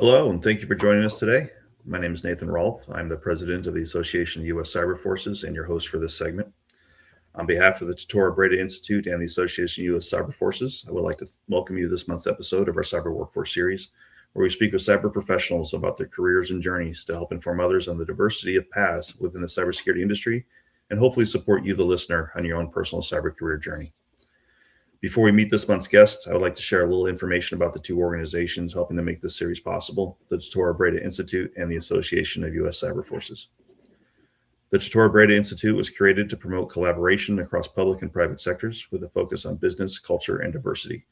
Hello, and thank you for joining us today. My name is Nathan Rolfe. I'm the president of the Association of U.S. Cyber Forces and your host for this segment. On behalf of the Tortora Brayda Institute and the Association of U.S. Cyber Forces, I would like to welcome you to this month's episode of our Cyber Workforce Series, where we speak with cyber professionals about their careers and journeys to help inform others on the diversity of paths within the cybersecurity industry and hopefully support you, the listener, on your own personal cyber career journey. Before we meet this month's guest, I would like to share a little information about the two organizations helping to make this series possible, the Tortora Brayda Institute and the Association of U.S. Cyber Forces. The Tortora Brayda Institute was created to promote collaboration across public and private sectors with a focus on business, culture, and diversity.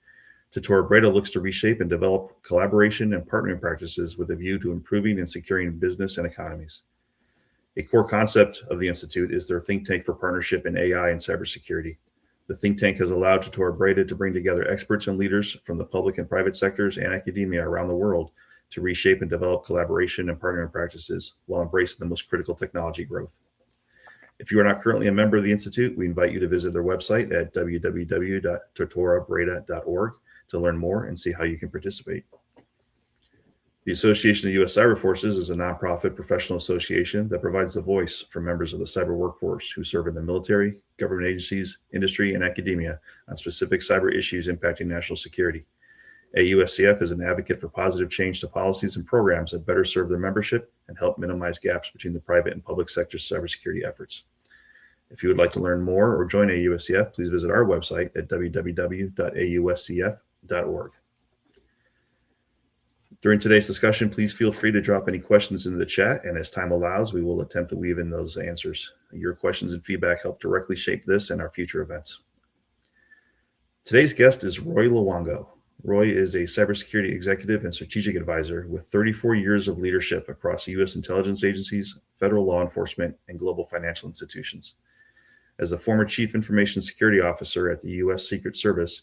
Tortora Brayda looks to reshape and develop collaboration and partnering practices with a view to improving and securing business and economies. A core concept of the Institute is their think tank for partnership in AI and cybersecurity. The think tank has allowed Tortora Brayda to bring together experts and leaders from the public and private sectors and academia around the world to reshape and develop collaboration and partnering practices while embracing the most critical technology growth. If you are not currently a member of the Institute, we invite you to visit their website at www.tortorabrayda.org to learn more and see how you can participate. The Association of U.S. Cyber Forces is a nonprofit professional association that provides the voice for members of the cyber workforce who serve in the military, government agencies, industry, and academia on specific cyber issues impacting national security. AUSCF is an advocate for positive change to policies and programs that better serve their membership and help minimize gaps between the private and public sector cybersecurity efforts. If you would like to learn more or join AUSCF, please visit our website at www.auscf.org. During today's discussion, please feel free to drop any questions into the chat, and as time allows, we will attempt to weave in those answers. Your questions and feedback help directly shape this and our future events. Today's guest is Roy Luongo. Roy is a cybersecurity executive and strategic advisor with 34 years of leadership across U.S. intelligence agencies, federal law enforcement, and global financial institutions. As the former Chief Information Security Officer at the U.S. Secret Service,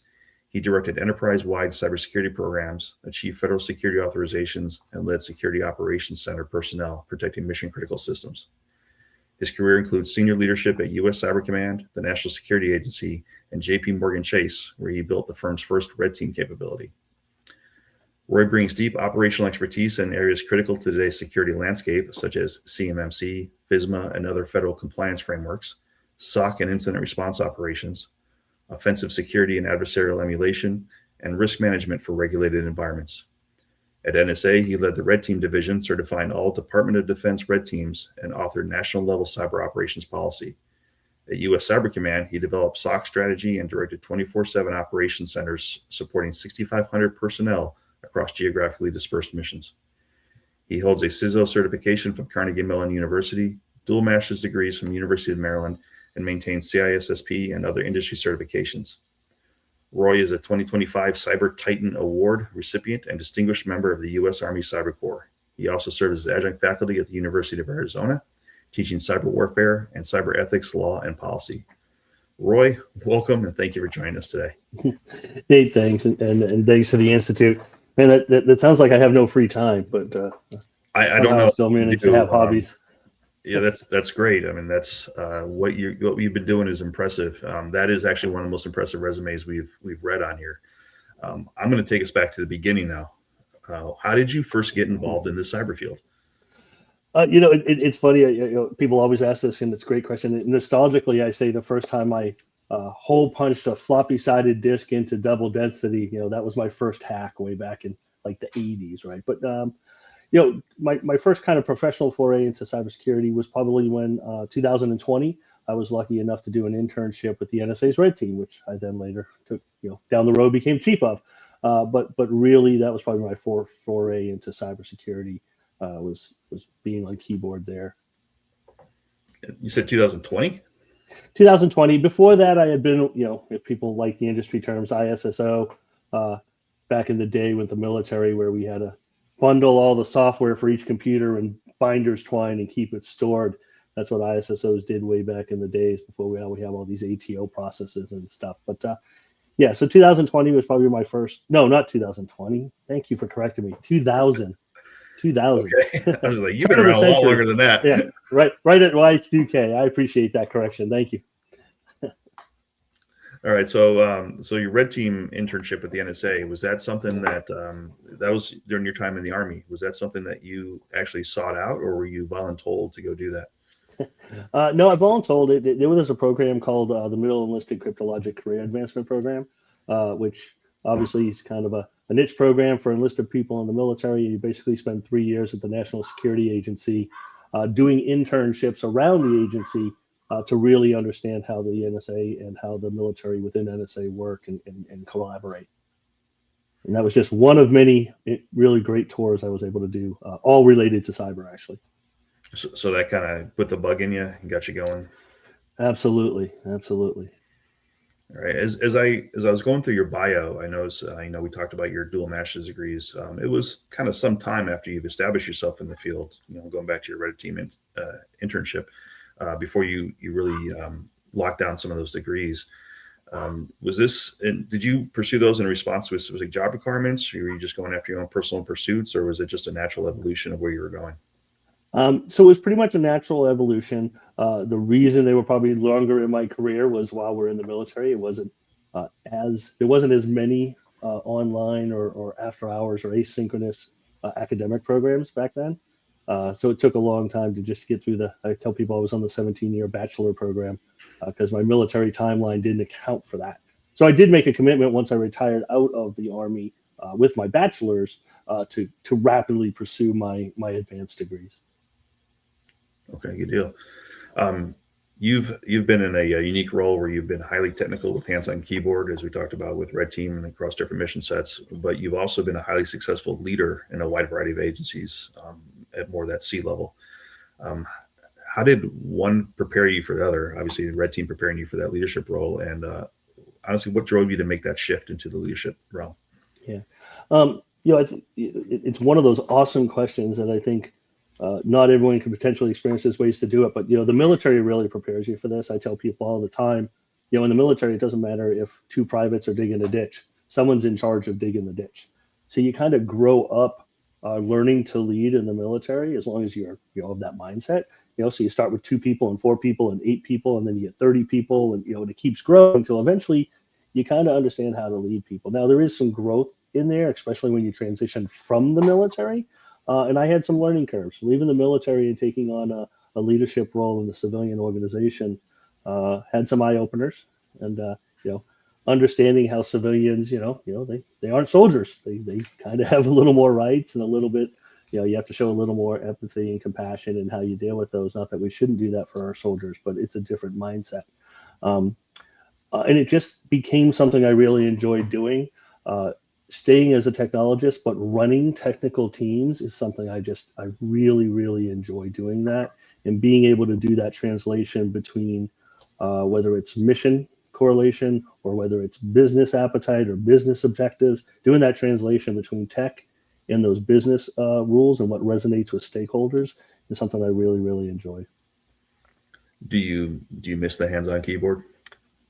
he directed enterprise-wide cybersecurity programs, achieved federal security authorizations, and led Security Operations Center personnel protecting mission-critical systems. His career includes senior leadership at U.S. Cyber Command, the National Security Agency, and J.P. Morgan Chase, where he built the firm's first red team capability. Roy brings deep operational expertise in areas critical to today's security landscape, such as CMMC, FISMA, and other federal compliance frameworks, SOC and incident response operations, offensive security and adversarial emulation, and risk management for regulated environments. At NSA, he led the Red Team division, certifying all Department of Defense red teams and authored national-level cyber operations policy. At U.S. Cyber Command, he developed SOC strategy and directed 24/7 operations centers supporting 6,500 personnel across geographically dispersed missions. He holds a CISO certification from Carnegie Mellon University, dual master's degrees from University of Maryland, and maintains CISSP and other industry certifications. Roy is a 2025 Cyber Titan Award recipient and distinguished member of the U.S. Army Cyber Corps. He also serves as adjunct faculty at the University of Arizona, teaching cyber warfare and cyber ethics, law, and policy. Roy, welcome, and thank you for joining us today. Hey, thanks, and thanks to the Institute. Man, that sounds like I have no free time, but I don't know. Still manage to have hobbies. Yeah, that's great. I mean, that's what you've been doing is impressive. That is actually one of the most impressive resumes we've read on here. I'm going to take us back to the beginning now. How did you first get involved in the cyber field? It's funny. People always ask this, and it's a great question. Nostalgically, I say the first time I hole punched a floppy-sided disk into double density, that was my first hack way back in like the 80s, right? But my first kind of professional foray into cybersecurity was probably when 2020, I was lucky enough to do an internship with the NSA's Red Team, which I then later took, down the road became chief of. But really, that was probably my foray into cybersecurity. Was being on keyboard there. You said 2020? 2020. Before that, I had been, if people like the industry terms, ISSO, back in the day with the military, where we had to bundle all the software for each computer and binders twine and keep it stored. That's what ISSOs did way back in the days before we have all these ATO processes and stuff. But so 2020 was probably my first. No, not 2020. Thank you for correcting me. 2000. Okay. I was like, you've been around a lot longer than that. Yeah, right at Y2K. I appreciate that correction. Thank you. All right. So your red team internship at the NSA, was that something that that was during your time in the Army? Was that something that you actually sought out, or were you voluntold to go do that? No, I've all told it. There was a program called the Middle Enlisted Cryptologic Career Advancement Program, which obviously is kind of a niche program for enlisted people in the military. You basically spend 3 years at the National Security Agency doing internships around the agency to really understand how the NSA and how the military within NSA work and collaborate. And that was just one of many really great tours I was able to do, all related to cyber, actually. So that kind of put the bug in you and got you going. Absolutely, absolutely. All right. As I was going through your bio, I noticed, we talked about your dual master's degrees. It was kind of some time after you've established yourself in the field, going back to your red team internship, before you really locked down some of those degrees. Did you pursue those in response to specific job requirements? Or were you just going after your own personal pursuits, or was it just a natural evolution of where you were going? So it was pretty much a natural evolution. The reason they were probably longer in my career was while we're in the military. It wasn't there wasn't as many online or after hours or asynchronous academic programs back then. So it took a long time to just get through I tell people I was on the 17-year bachelor program because my military timeline didn't account for that. So I did make a commitment once I retired out of the Army with my bachelor's to rapidly pursue my advanced degrees. Okay, good deal. Um, you've been in a unique role where you've been highly technical with hands-on keyboard, as we talked about with Red Team and across different mission sets. But you've also been a highly successful leader in a wide variety of agencies at more of that C level. Um, how did one prepare you for the other? Obviously, the Red Team preparing you for that leadership role, and honestly, what drove you to make that shift into the leadership realm? Yeah. It's one of those awesome questions that I think not everyone can potentially experience. There's ways to do it, but the military really prepares you for this. I tell people all the time, in the military, it doesn't matter if two privates are digging a ditch. Someone's in charge of digging the ditch. So you kind of grow up learning to lead in the military as long as you have that mindset. So you start with 2 people and 4 people and 8 people, and then you get 30 people, and and it keeps growing until eventually you kind of understand how to lead people. Now there is some growth in there, especially when you transition from the military. And I had some learning curves. Leaving the military and taking on a leadership role in the civilian organization had some eye openers, and understanding how civilians, they aren't soldiers. They kind of have a little more rights and a little bit. You have to show a little more empathy and compassion in how you deal with those. Not that we shouldn't do that for our soldiers, but it's a different mindset. Um, and it just became something I really enjoyed doing. Staying as a technologist, but running technical teams is something I really, really enjoy doing that, and being able to do that translation between whether it's mission correlation or whether it's business appetite or business objectives, doing that translation between tech and those business rules and what resonates with stakeholders is something I really, really enjoy. Do you miss the hands-on keyboard?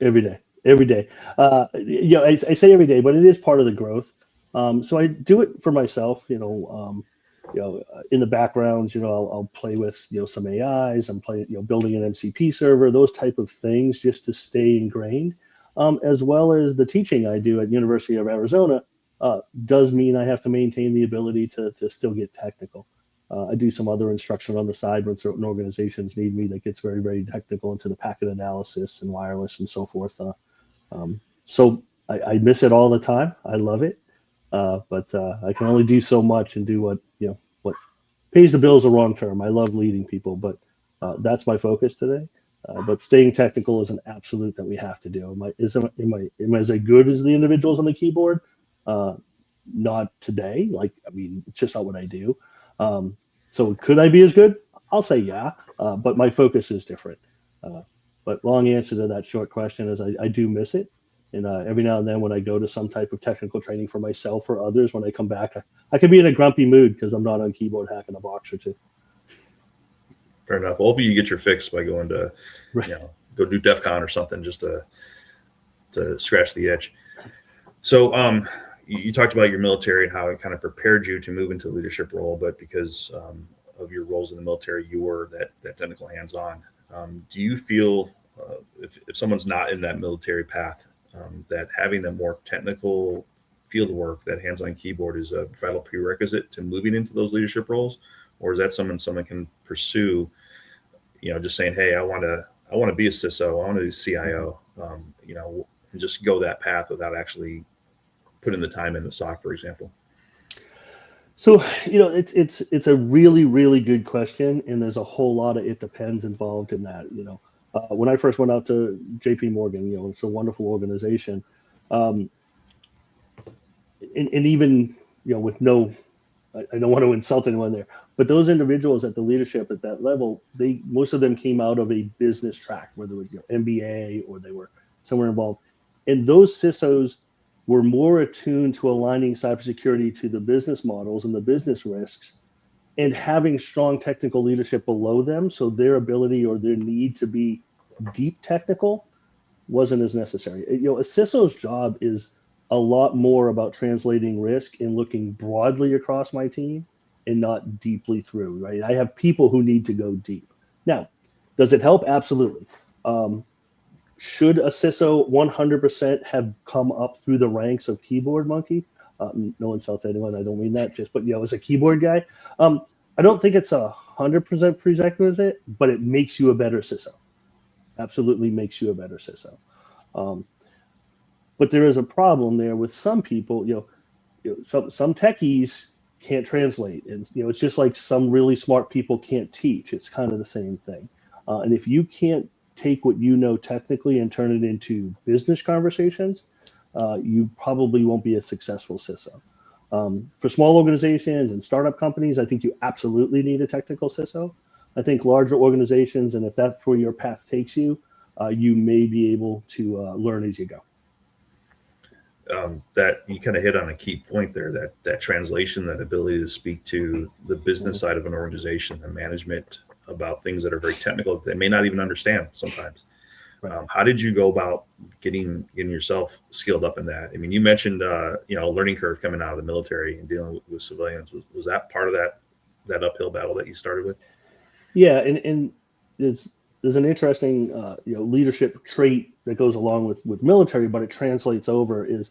Every day, every day. I say every day, but it is part of the growth. So I do it for myself. In the background, I'll play with some AIs. I'm playing, building an MCP server, those type of things, just to stay ingrained. As well as the teaching I do at University of Arizona does mean I have to maintain the ability to still get technical. I do some other instruction on the side when certain organizations need me that gets very, very technical into the packet analysis and wireless and so forth. So I miss it all the time. I love it, but I can only do so much and do what pays the bills. The wrong term. I love leading people, but that's my focus today. But staying technical is an absolute that we have to do. Am I as good as the individuals on the keyboard? Not today. It's just not what I do. So could I be as good? I'll say yeah, but my focus is different. But long answer to that short question is I do miss it. And every now and then when I go to some type of technical training for myself or others, when I come back, I can be in a grumpy mood because I'm not on keyboard hacking a box or 2. Fair enough. Hopefully you get your fix by going to, Right. Go do DEF CON or something just to scratch the itch. So you talked about your military and how it kind of prepared you to move into a leadership role, but because of your roles in the military, you were that technical hands-on. Do you feel if someone's not in that military path, that having a more technical field work, that hands-on keyboard, is a vital prerequisite to moving into those leadership roles? Or is that someone can pursue, just saying, hey, I want to be a CISO, I want to be a CIO, and just go that path without actually putting the time in the SOC, for example? So, it's a really, really good question, and there's a whole lot of it depends involved in that. When I first went out to JP Morgan, it's a wonderful organization. And even, with no, I don't want to insult anyone there, but those individuals at the leadership at that level, most of them came out of a business track, whether it was MBA or they were somewhere involved. And those CISOs were more attuned to aligning cybersecurity to the business models and the business risks, and having strong technical leadership below them, so their ability or their need to be deep technical wasn't as necessary. A CISO's job is a lot more about translating risk and looking broadly across my team and not deeply through, right? I have people who need to go deep. Now, does it help? Absolutely. Should a CISO 100% have come up through the ranks of keyboard monkey? No insult to anyone, I don't mean that, but as a keyboard guy, I don't think it's 100% prerequisite, but it makes you a better CISO. Absolutely makes you a better CISO. But there is a problem there with some people, some techies can't translate. And, it's just like some really smart people can't teach. It's kind of the same thing. And if you can't take what you know technically and turn it into business conversations, you probably won't be a successful CISO. For small organizations and startup companies, I think you absolutely need a technical CISO. I think larger organizations, and if that's where your path takes you, you may be able to learn as you go. That you kind of hit on a key point there, that translation, that ability to speak to the business side of an organization, the management, about things that are very technical that they may not even understand sometimes. Right. How did you go about getting yourself skilled up in that? I mean, you mentioned a learning curve coming out of the military and dealing with civilians. Was that part of that uphill battle that you started with? Yeah, and there's an interesting leadership trait that goes along with military, but it translates over. Is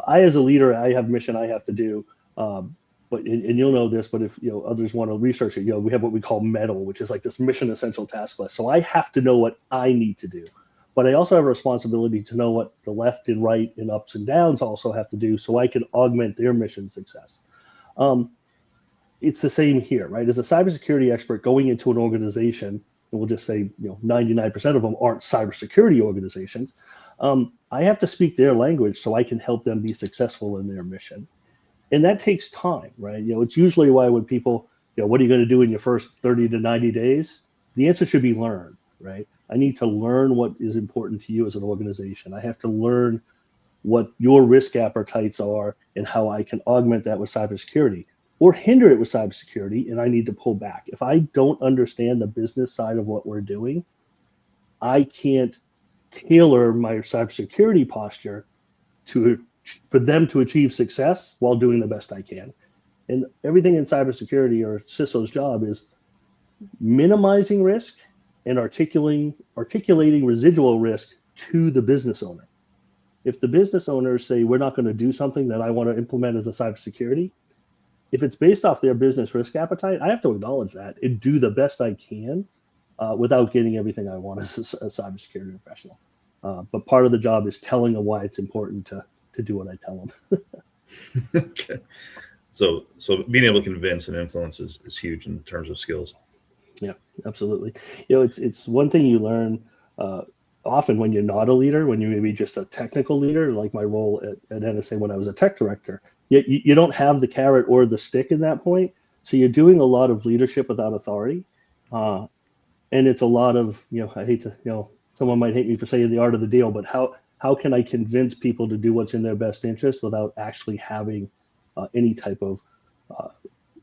I, as a leader, I have mission I have to do. But you'll know this, but if others want to research it, we have what we call METAL, which is like this mission essential task list. So I have to know what I need to do, but I also have a responsibility to know what the left and right and ups and downs also have to do, so I can augment their mission success. It's the same here, right? As a cybersecurity expert going into an organization, and we'll just say 99% of them aren't cybersecurity organizations. I have to speak their language so I can help them be successful in their mission. And that takes time, right? It's usually why when people, what are you going to do in your first 30 to 90 days? The answer should be learn, right? I need to learn what is important to you as an organization. I have to learn what your risk appetites are and how I can augment that with cybersecurity or hinder it with cybersecurity, and I need to pull back. If I don't understand the business side of what we're doing, I can't tailor my cybersecurity posture for them to achieve success while doing the best I can. And everything in cybersecurity, or CISO's job, is minimizing risk and articulating residual risk to the business owner. If the business owners say, we're not going to do something that I want to implement as a cybersecurity, if it's based off their business risk appetite, I have to acknowledge that and do the best I can without getting everything I want as a cybersecurity professional. But part of the job is telling them why it's important to do what I tell them. Okay. So being able to convince and influence is huge in terms of skills. Yeah, absolutely. It's one thing you learn often when you're not a leader, when you're maybe just a technical leader, like my role at NSA when I was a tech director. You don't have the carrot or the stick in that point. So you're doing a lot of leadership without authority. And it's a lot of, I hate to, someone might hate me for saying the art of the deal, but how can I convince people to do what's in their best interest without actually having any type of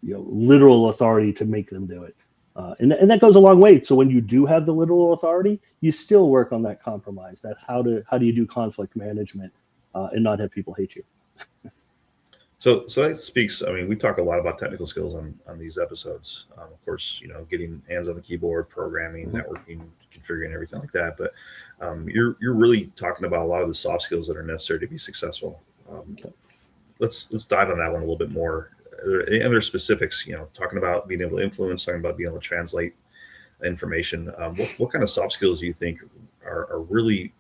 literal authority to make them do it? And that goes a long way. So when you do have the literal authority, you still work on that compromise. That how do you do conflict management and not have people hate you? So that speaks. I mean, we talk a lot about technical skills on these episodes. Of course, getting hands on the keyboard, programming, networking, configuring, everything like that. But you're really talking about a lot of the soft skills that are necessary to be successful. Let's dive on that one a little bit more. Are there any other specifics? Talking about being able to influence, talking about being able to translate information. What kind of soft skills do you think are really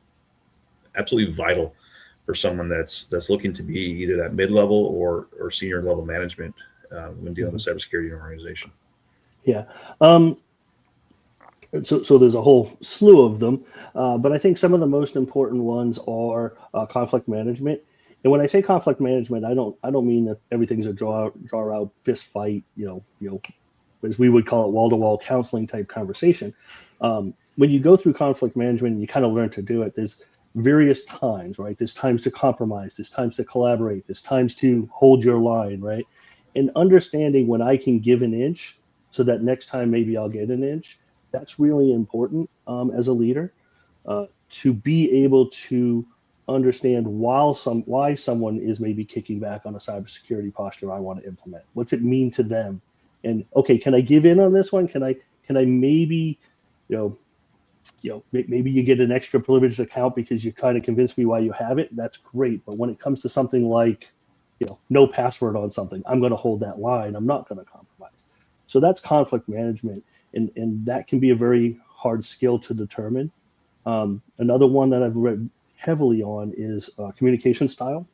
absolutely vital for someone that's looking to be either that mid-level or senior level management when dealing with cybersecurity in an organization? Yeah. So there's a whole slew of them, but I think some of the most important ones are conflict management. And when I say conflict management, I don't mean that everything's a draw out fist fight, as we would call it, wall-to-wall counseling type conversation. When you go through conflict management, you kind of learn to do it. There's various times, right? There's times to compromise, there's times to collaborate, there's times to hold your line, right? And understanding when I can give an inch so that next time maybe I'll get an inch, that's really important as a leader, to be able to understand why someone is maybe kicking back on a cybersecurity posture I want to implement. What's it mean to them? And okay, can I give in on this one? Can I maybe, maybe you get an extra privileged account because you kind of convinced me why you have it. That's great. But when it comes to something like, no password on something, I'm going to hold that line. I'm not going to compromise. So that's conflict management. And that can be a very hard skill to determine. Another one that I've read heavily on is communication style.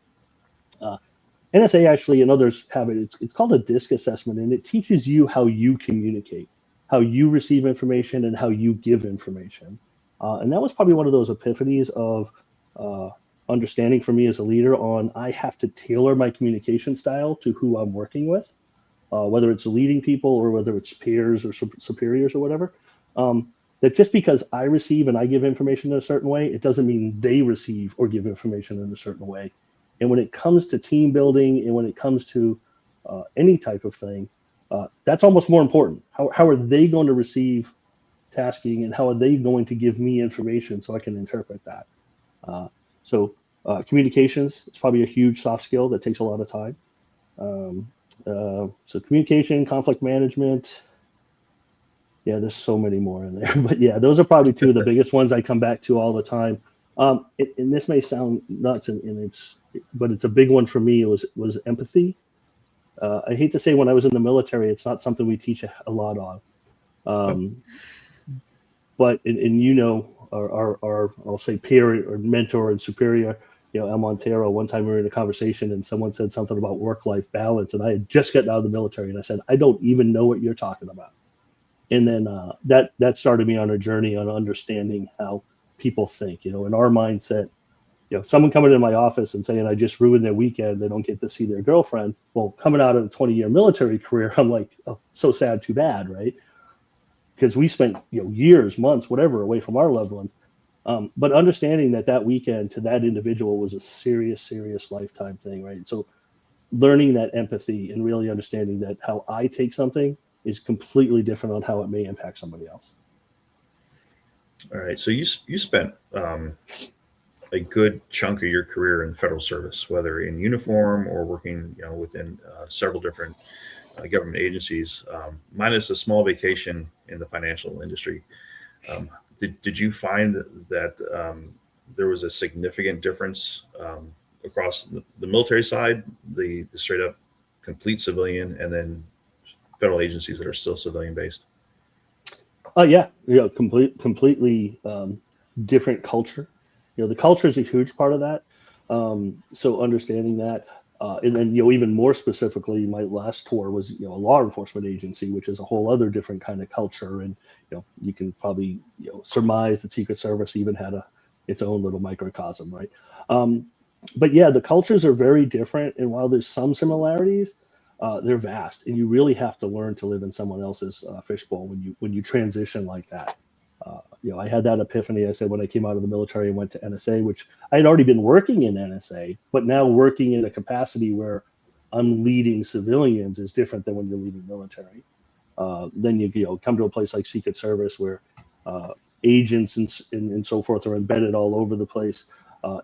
NSA actually and others have it. It's called a DISC assessment, and it teaches you how you communicate, how you receive information, and how you give information. And that was probably one of those epiphanies of understanding for me as a leader on I have to tailor my communication style to who I'm working with, whether it's leading people or whether it's peers or superiors or whatever. That just because I receive and I give information in a certain way, it doesn't mean they receive or give information in a certain way. And when it comes to team building and when it comes to any type of thing, that's almost more important. How are they going to receive tasking and how are they going to give me information so I can interpret that? So communications is probably a huge soft skill that takes a lot of time. So communication, conflict management. Yeah, there's so many more in there, but yeah, those are probably two of the biggest ones I come back to all the time. And this may sound nuts, but it's a big one for me. Was empathy. I hate to say when I was in the military, it's not something we teach a lot on. But our I'll say peer or mentor and superior, El Montero. One time we were in a conversation and someone said something about work-life balance, and I had just gotten out of the military, and I said, I don't even know what you're talking about. And then that started me on a journey on understanding how people think. In our mindset, someone coming in my office and saying I just ruined their weekend, they don't get to see their girlfriend. Well, coming out of a 20-year military career, I'm like, oh, so sad, too bad, right? Because we spent years, months, whatever, away from our loved ones. But understanding that weekend to that individual was a serious, serious lifetime thing, right? So learning that empathy and really understanding that how I take something is completely different on how it may impact somebody else. All right. So you spent a good chunk of your career in federal service, whether in uniform or working, within several different government agencies, minus a small vacation in the financial industry. Did you find that there was a significant difference across the military side, the straight up complete civilian, and then federal agencies that are still civilian based? Completely different culture. The culture is a huge part of that. So understanding that, and then even more specifically, my last tour was a law enforcement agency, which is a whole other different kind of culture. And you can probably surmise that Secret Service even had its own little microcosm, right? But yeah, the cultures are very different, and while there's some similarities, they're vast, and you really have to learn to live in someone else's fishbowl when you transition like that. I had that epiphany. I said when I came out of the military and went to NSA, which I had already been working in NSA, but now working in a capacity where I'm leading civilians is different than when you're leading military. Then you come to a place like Secret Service where agents and so forth are embedded all over the place,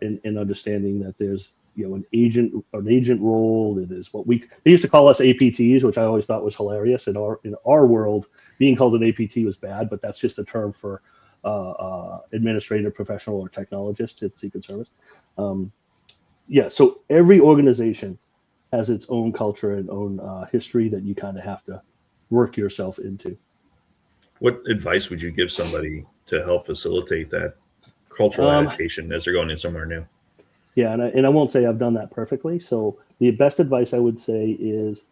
in understanding that there's an agent role. It is what they used to call us APTs, which I always thought was hilarious. In our world, being called an APT was bad, but that's just a term for administrative professional or technologist at Secret Service. So every organization has its own culture and own history that you kind of have to work yourself into. What advice would you give somebody to help facilitate that cultural adaptation as they're going in somewhere new? Yeah, and I won't say I've done that perfectly. So the best advice I would say is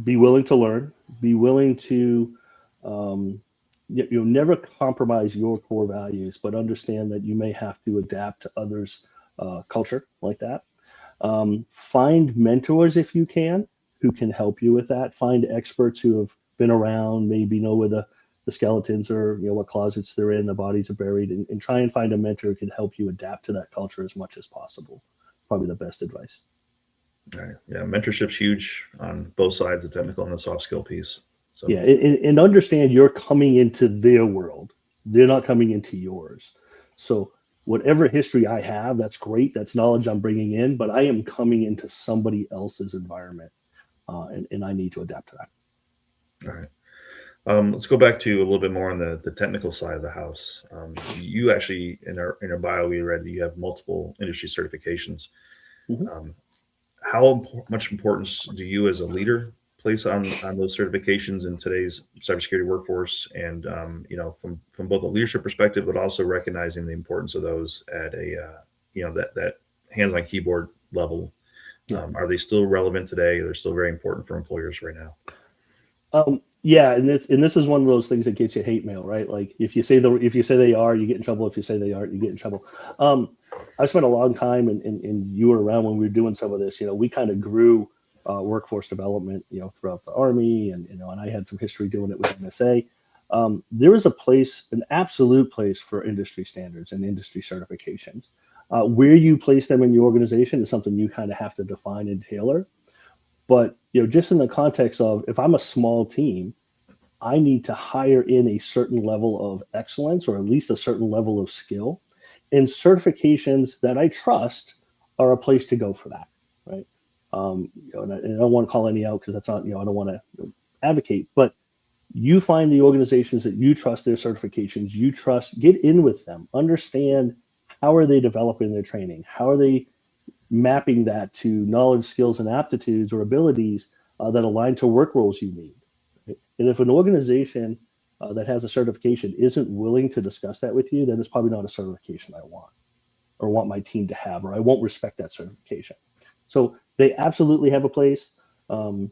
be willing to learn, be willing to never compromise your core values, but understand that you may have to adapt to others' culture like that. Find mentors if you can, who can help you with that. Find experts who have been around, maybe know where the skeletons are, what closets they're in, the bodies are buried, and try and find a mentor who can help you adapt to that culture as much as possible. Probably the best advice. All right. Yeah, mentorship's huge on both sides, the technical and the soft skill piece. So yeah, and understand you're coming into their world. They're not coming into yours. So whatever history I have, that's great. That's knowledge I'm bringing in, but I am coming into somebody else's environment, and I need to adapt to that. All right. Let's go back to a little bit more on the technical side of the house. You actually, in our bio, we read that you have multiple industry certifications. Mm-hmm. How much importance do you as a leader place on those certifications in today's cybersecurity workforce? And, from both a leadership perspective, but also recognizing the importance of those at a, that hands-on keyboard level. Yeah. Are they still relevant today? They're still very important for employers right now. Yeah, and this is one of those things that gets you hate mail, right? Like if you say they are, you get in trouble. If you say they aren't, you get in trouble. I spent a long time, and you were around when we were doing some of this. We kind of grew workforce development, throughout the Army, and I had some history doing it with NSA. There is a place, an absolute place for industry standards and industry certifications. Where you place them in your organization is something you kind of have to define and tailor. But just in the context of, if I'm a small team, I need to hire in a certain level of excellence, or at least a certain level of skill, and certifications that I trust are a place to go for that, right? And I don't want to call any out, because that's not, I don't want to advocate, but you find the organizations that you trust their certifications, you trust, get in with them, understand how are they developing their training, how are they mapping that to knowledge, skills, and aptitudes or abilities that align to work roles you need. Right? And if an organization that has a certification isn't willing to discuss that with you, then it's probably not a certification I want, or want my team to have, or I won't respect that certification. So they absolutely have a place, and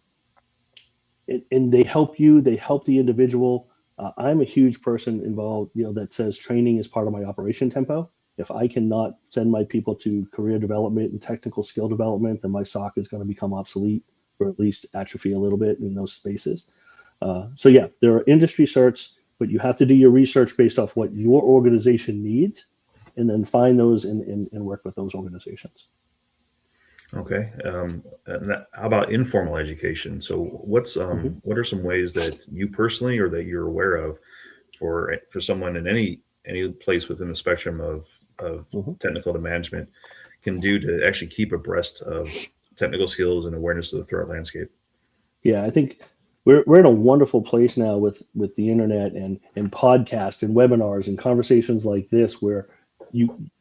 they help you. They help the individual. I'm a huge person involved, that says training is part of my operation tempo. If I cannot send my people to career development and technical skill development, then my SOC is going to become obsolete, or at least atrophy a little bit in those spaces. So yeah, there are industry certs, but you have to do your research based off what your organization needs, and then find those and work with those organizations. Okay. And how about informal education? So what are some ways that you personally, or that you're aware of, for someone in any place within the spectrum of technical to management, can do to actually keep abreast of technical skills and awareness of the threat landscape? Yeah, I think we're in a wonderful place now with the internet and podcasts and webinars and conversations like this, where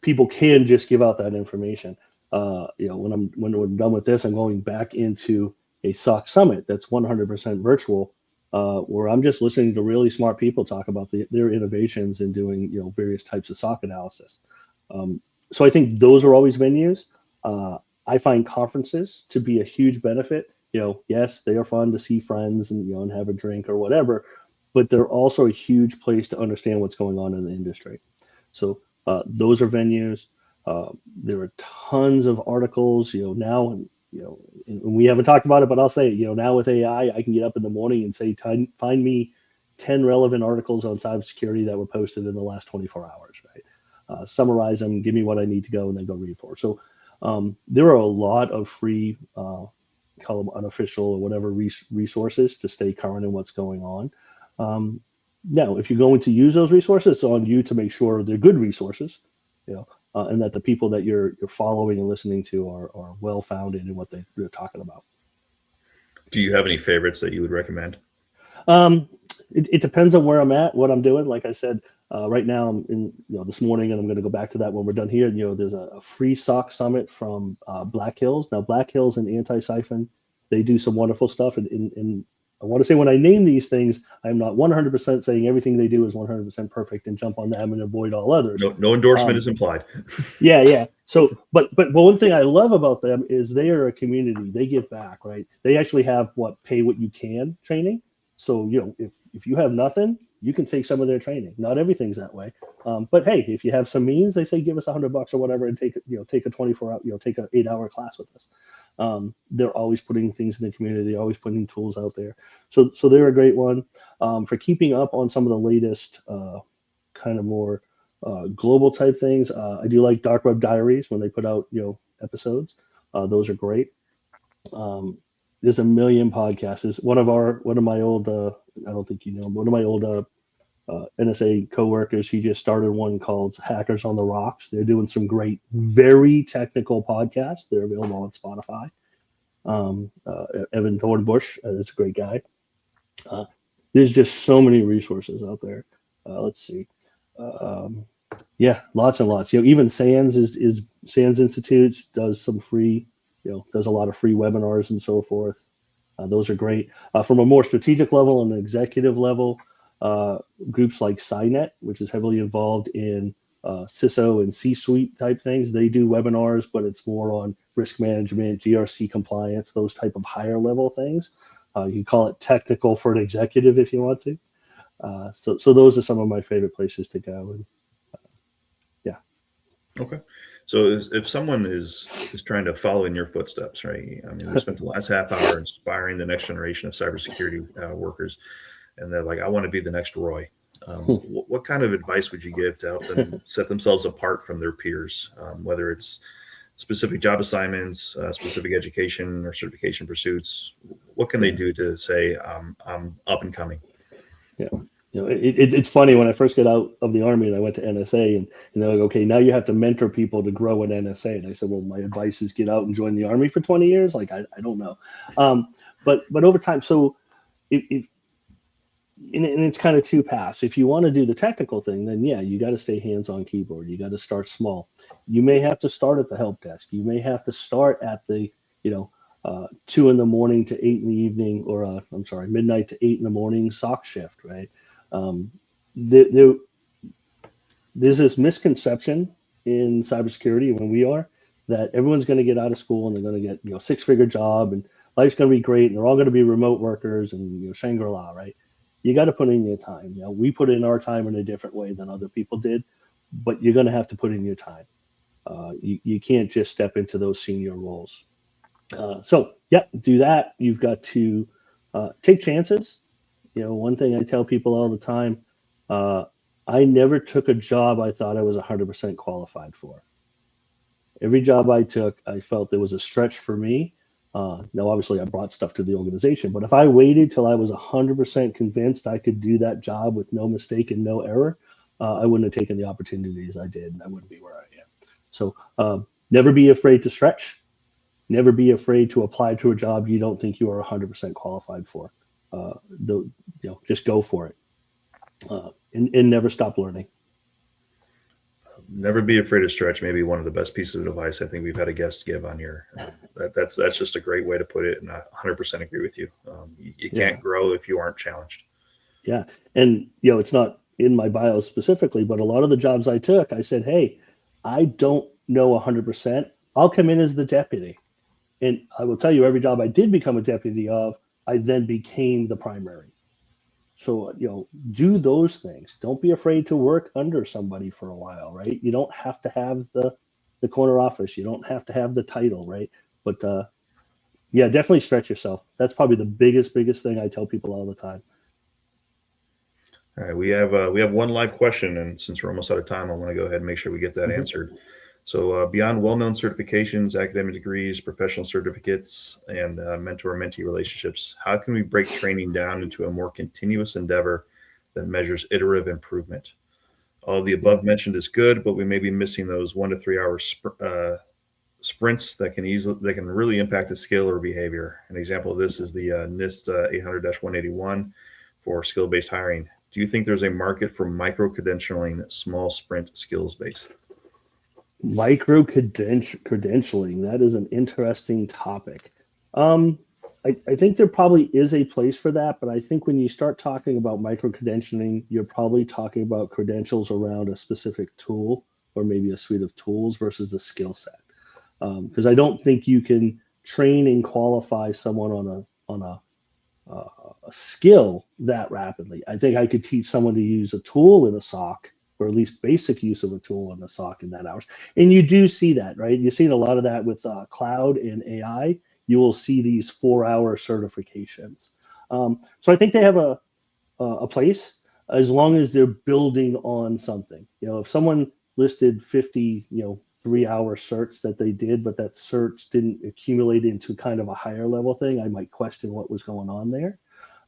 people can just give out that information. When we're done with this, I'm going back into a SOC summit that's 100% virtual, where I'm just listening to really smart people talk about their innovations in doing various types of SOC analysis. So I think those are always venues. I find conferences to be a huge benefit. Yes, they are fun to see friends and have a drink or whatever, but they're also a huge place to understand what's going on in the industry. So those are venues. There are tons of articles. Now, and we haven't talked about it, but I'll say it. Now with AI, I can get up in the morning and say, find me 10 relevant articles on cybersecurity that were posted in the last 24 hours. Right? Summarize them, give me what I need to go, and then go read for. So there are a lot of free, call them unofficial or whatever, resources to stay current in what's going on. Now, if you're going to use those resources, it's on you to make sure they're good resources. and that the people that you're following and listening to are well founded in what they're talking about. Do you have any favorites that you would recommend? It depends on where I'm at, what I'm doing. Like I said, right now I'm in, this morning, and I'm going to go back to that when we're done here. There's a free SOC summit from Black Hills. Now, Black Hills and Anti-Siphon, they do some wonderful stuff. And I want to say, when I name these things, I'm not 100% saying everything they do is 100% perfect and jump on them and avoid all others. No endorsement is implied. Yeah. So, but one thing I love about them is they are a community. They give back, right? They actually have pay what you can training. So, if you have nothing, you can take some of their training. Not everything's that way. But hey, if you have some means, they say, give us $100 or whatever and take a 24-hour, take an 8-hour class with us. They're always putting things in the community. They're always putting tools out there. So they're a great one for keeping up on some of the latest kind of more global type things. I do like Dark Web Diaries when they put out, episodes. Those are great. There's a million podcasts. One of my old, I don't think you know, one of my old NSA coworkers, he just started one called Hackers on the Rocks. They're doing some great, very technical podcasts. They're available on Spotify. Evan Thornbush is a great guy. There's just so many resources out there. Let's see. Yeah, lots and lots. Even SANS is SANS Institute does some free, does a lot of free webinars and so forth. Those are great. From a more strategic level and executive level, groups like SciNet, which is heavily involved in CISO and C-suite type things, they do webinars, but it's more on risk management, GRC compliance, those type of higher level things. You can call it technical for an executive if you want to. So those are some of my favorite places to go. And, yeah. Okay. So if someone is trying to follow in your footsteps, right? I mean, we spent the last half hour inspiring the next generation of cybersecurity workers, and they're like, I want to be the next Roy. What kind of advice would you give to help them set themselves apart from their peers, whether it's specific job assignments, specific education or certification pursuits? What can they do to say, I'm up and coming? Yeah. It's funny, when I first got out of the Army and I went to NSA, and they're like, okay, now you have to mentor people to grow in NSA. And I said, well, my advice is get out and join the Army for 20 years. Like, I don't know. But over time, so and it's kind of two paths. If you want to do the technical thing, then yeah, you got to stay hands-on keyboard. You got to start small. You may have to start at the help desk. You may have to start at the, 2 a.m. to 8 p.m, or midnight to 8 a.m. SOC shift, right? There's this misconception in cybersecurity when we are that everyone's going to get out of school and they're going to get 6-figure job and life's going to be great and they're all going to be remote workers and Shangri-La, right? You got to put in your time. We put in our time in a different way than other people did, but you're going to have to put in your time. You can't just step into those senior roles. So yeah, do that. You've got to take chances. One thing I tell people all the time, I never took a job I thought I was 100% qualified for. Every job I took, I felt there was a stretch for me. Now, obviously, I brought stuff to the organization, but if I waited till I was 100% convinced I could do that job with no mistake and no error, I wouldn't have taken the opportunities I did, and I wouldn't be where I am. So never be afraid to stretch. Never be afraid to apply to a job you don't think you are 100% qualified for. Just go for it, and never stop learning. Never be afraid to stretch. Maybe one of the best pieces of advice I think we've had a guest give on here. That's just a great way to put it, and I 100% agree with you. You can't grow if you aren't challenged. Yeah, and it's not in my bio specifically, but a lot of the jobs I took, I said, hey, I don't know 100%. I'll come in as the deputy, and I will tell you, every job I did become a deputy of, I then became the primary. So, do those things. Don't be afraid to work under somebody for a while, right? You don't have to have the corner office. You don't have to have the title, right? But yeah, definitely stretch yourself. That's probably the biggest thing I tell people all the time. All right, we have one live question, and since we're almost out of time, I want to go ahead and make sure we get that answered. So beyond well-known certifications, academic degrees, professional certificates, and mentor-mentee relationships, how can we break training down into a more continuous endeavor that measures iterative improvement? All of the above mentioned is good, but we may be missing those 1 to 3 hour sprints that can really impact the skill or behavior. An example of this is the NIST 800-181 for skill-based hiring. Do you think there's a market for micro-credentialing small sprint skills-based? Micro credentialing, that is an interesting topic. I think there probably is a place for that, but I think when you start talking about micro credentialing, you're probably talking about credentials around a specific tool or maybe a suite of tools versus a skill set. Because I don't think you can train and qualify someone on a skill that rapidly. I think I could teach someone to use a tool in a SOC, or at least basic use of a tool in a SOC in that hours. And you do see that, right? You're seeing a lot of that with cloud and AI. You will see these 4-hour certifications. So I think they have a place as long as they're building on something. If someone listed 50, 3-hour certs that they did, but that certs didn't accumulate into kind of a higher level thing, I might question what was going on there.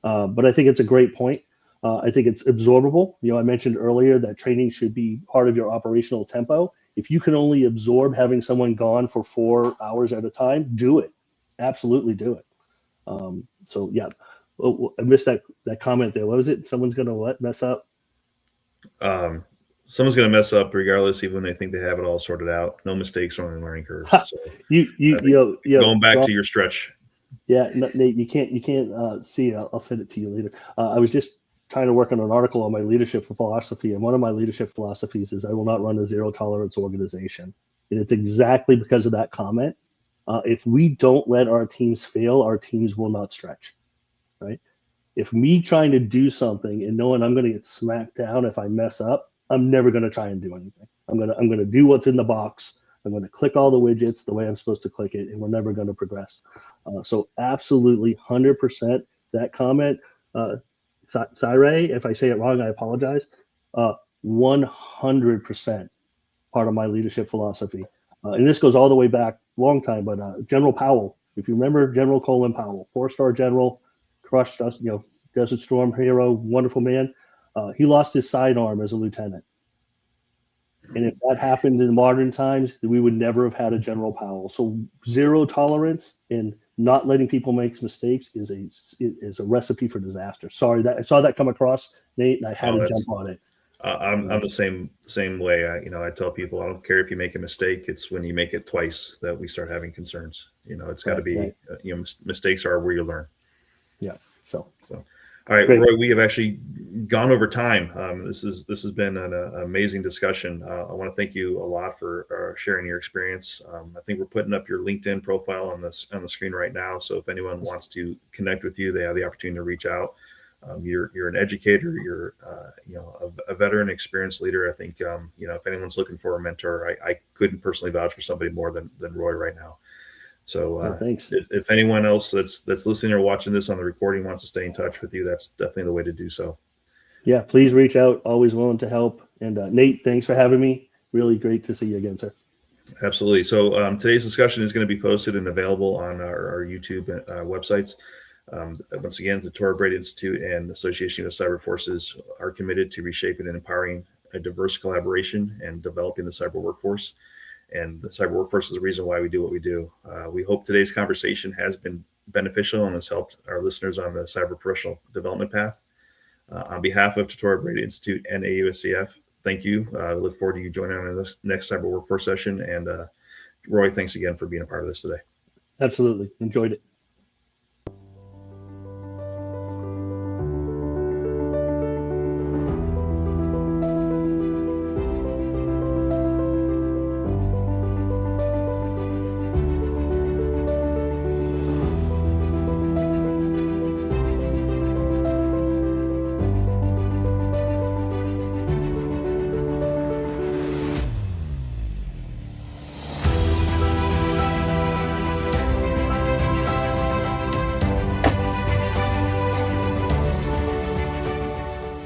But I think it's a great point. I think it's absorbable. I mentioned earlier that training should be part of your operational tempo. If you can only absorb having someone gone for 4 hours at a time, do it. Absolutely do it. So yeah, I missed that comment there. What was it? Someone's going to mess up? Someone's going to mess up regardless, even when they think they have it all sorted out. No mistakes are on the learning curve. So going back to your stretch. Yeah, Nate, you can't see it. I'll send it to you later. I was just trying to work on an article on my leadership philosophy, and one of my leadership philosophies is I will not run a zero tolerance organization. And it's exactly because of that comment. If we don't let our teams fail, our teams will not stretch, right? If me trying to do something and knowing I'm going to get smacked down if I mess up, I'm never going to try and do anything. I'm going to do what's in the box. I'm going to click all the widgets the way I'm supposed to click it, and we're never going to progress. So absolutely 100% that comment. Syray, if I say it wrong, I apologize. 100% part of my leadership philosophy. And this goes all the way back, long time, but General Powell, if you remember General Colin Powell, 4-star general, crushed us, Desert Storm hero, wonderful man. He lost his sidearm as a lieutenant. And if that happened in modern times, we would never have had a General Powell. So zero tolerance and not letting people make mistakes is a recipe for disaster. Sorry, that I saw that come across, Nate, and I had to jump on it. I'm the same way. I tell people I don't care if you make a mistake. It's when you make it twice that we start having concerns. It's got to be. Mistakes are where you learn. Yeah. So. All right, great. Roy, we have actually gone over time. This has been an amazing discussion. I want to thank you a lot for sharing your experience. I think we're putting up your LinkedIn profile on the screen right now. So if anyone wants to connect with you, they have the opportunity to reach out. You're an educator. You're a veteran, experienced leader. I think if anyone's looking for a mentor, I couldn't personally vouch for somebody more than Roy right now. So thanks. If anyone else that's listening or watching this on the recording wants to stay in touch with you, that's definitely the way to do so. Yeah, please reach out. Always willing to help. And Nate, thanks for having me. Really great to see you again, sir. Absolutely. So today's discussion is going to be posted and available on our YouTube websites. Once again, the Tortora Brayda Institute and Association of Cyber Forces are committed to reshaping and empowering a diverse collaboration and developing the cyber workforce. And the cyber workforce is the reason why we do what we do. We hope today's conversation has been beneficial and has helped our listeners on the cyber professional development path. On behalf of Tortora Brayda Institute and AUSCF, thank you. I look forward to you joining on this next cyber workforce session. And Roy, thanks again for being a part of this today. Absolutely. Enjoyed it.